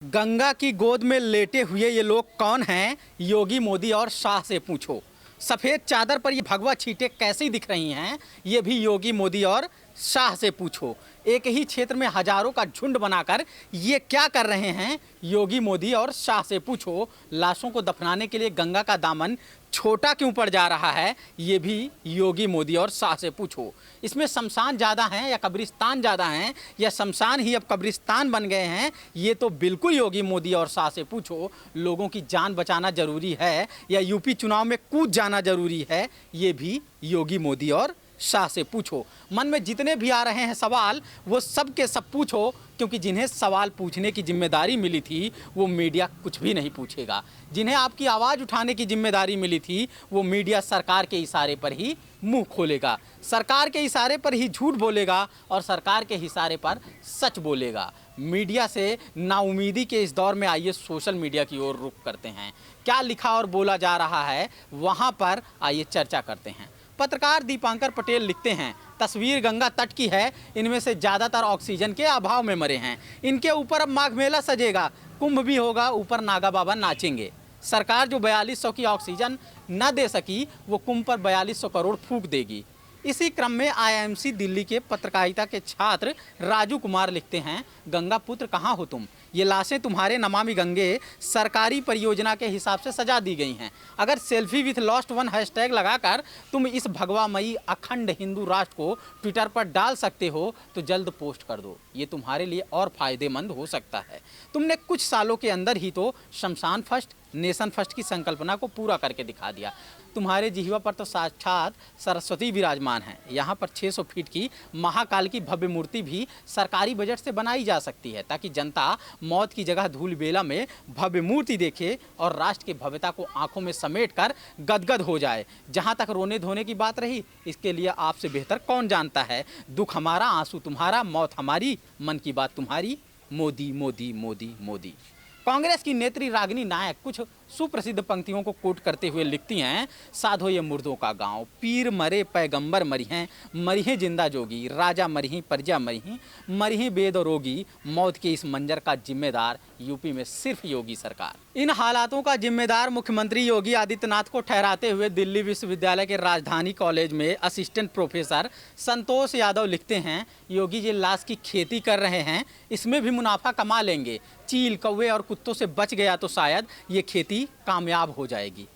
गंगा की गोद में लेटे हुए ये लोग कौन हैं? योगी मोदी और शाह से पूछो। सफ़ेद चादर पर ये भगवा छींटे कैसी दिख रही हैं? ये भी योगी मोदी और शाह से पूछो। एक ही क्षेत्र में हजारों का झुंड बनाकर ये क्या कर रहे हैं? योगी मोदी और शाह से पूछो। लाशों को दफनाने के लिए गंगा का दामन छोटा क्यों पड़ जा रहा है? ये भी योगी मोदी और शाह से पूछो। इसमें शमशान ज़्यादा हैं या कब्रिस्तान ज़्यादा हैं, या शमशान ही अब कब्रिस्तान बन गए हैं? ये तो बिल्कुल योगी मोदी और शाह से पूछो। लोगों की जान बचाना ज़रूरी है या यूपी चुनाव में कूद जाना ज़रूरी है? ये भी योगी मोदी और शाह से पूछो। मन में जितने भी आ रहे हैं सवाल, वो सब के सब पूछो, क्योंकि जिन्हें सवाल पूछने की जिम्मेदारी मिली थी वो मीडिया कुछ भी नहीं पूछेगा। जिन्हें आपकी आवाज़ उठाने की जिम्मेदारी मिली थी वो मीडिया सरकार के इशारे पर ही मुंह खोलेगा, सरकार के इशारे पर ही झूठ बोलेगा और सरकार के इशारे पर सच बोलेगा। मीडिया से नाउमीदी के इस दौर में आइए सोशल मीडिया की ओर रुख करते हैं। क्या लिखा और बोला जा रहा है वहाँ पर आइए चर्चा करते हैं। पत्रकार दीपांकर पटेल लिखते हैं, तस्वीर गंगा तट की है, इनमें से ज़्यादातर ऑक्सीजन के अभाव में मरे हैं। इनके ऊपर अब माघ मेला सजेगा, कुंभ भी होगा, ऊपर नागा बाबा नाचेंगे। सरकार जो 4200 की ऑक्सीजन न दे सकी वो कुंभ पर 4200 करोड़ फूंक देगी। इसी क्रम में आईआईएमसी दिल्ली के पत्रकारिता के छात्र राजू कुमार लिखते हैं, गंगा पुत्र कहाँ हो तुम? ये लाशें तुम्हारे नमामि गंगे सरकारी परियोजना के हिसाब से सजा दी गई हैं। अगर selfie with lost one hashtag लगाकर तुम इस भगवामयी अखंड हिंदू राष्ट्र को ट्विटर पर डाल सकते हो तो जल्द पोस्ट कर दो, ये तुम्हारे लिए और फायदेमंद हो सकता है। तुमने कुछ सालों के अंदर ही तो शमशान फर्स्ट नेशन फर्स्ट की संकल्पना को पूरा करके दिखा दिया। तुम्हारे जिह्वा पर तो साक्षात सरस्वती विराजमान है। यहाँ पर 600 फीट की महाकाल की भव्य मूर्ति भी सरकारी बजट से बनाई जा सकती है, ताकि जनता मौत की जगह धूल बेला में भव्य मूर्ति देखे और राष्ट्र की भव्यता को आंखों में समेट कर गदगद हो जाए। जहाँ तक रोने धोने की बात रही, इसके लिए आपसे बेहतर कौन जानता है? दुख हमारा, आंसू तुम्हारा, मौत हमारी, मन की बात तुम्हारी, मोदी मोदी मोदी मोदी। कांग्रेस की नेत्री रागिनी नायक कुछ सुप्रसिद्ध पंक्तियों को कोट करते हुए लिखती हैं, साधो ये मुर्दों का गांव, पीर मरे पैगंबर मरी हैं जिंदा जोगी, राजा मरी प्रजा मरी हैं वेद और रोगी, मौत के इस मंजर का जिम्मेदार यूपी में सिर्फ योगी सरकार। इन हालातों का जिम्मेदार मुख्यमंत्री योगी आदित्यनाथ को ठहराते हुए दिल्ली विश्वविद्यालय के राजधानी कॉलेज में असिस्टेंट प्रोफेसर संतोष यादव लिखते हैं, योगी जी लाश की खेती कर रहे हैं, इसमें भी मुनाफा कमा लेंगे। चील, कौवे और कुत्तों से बच गया तो शायद ये खेती कामयाब हो जाएगी।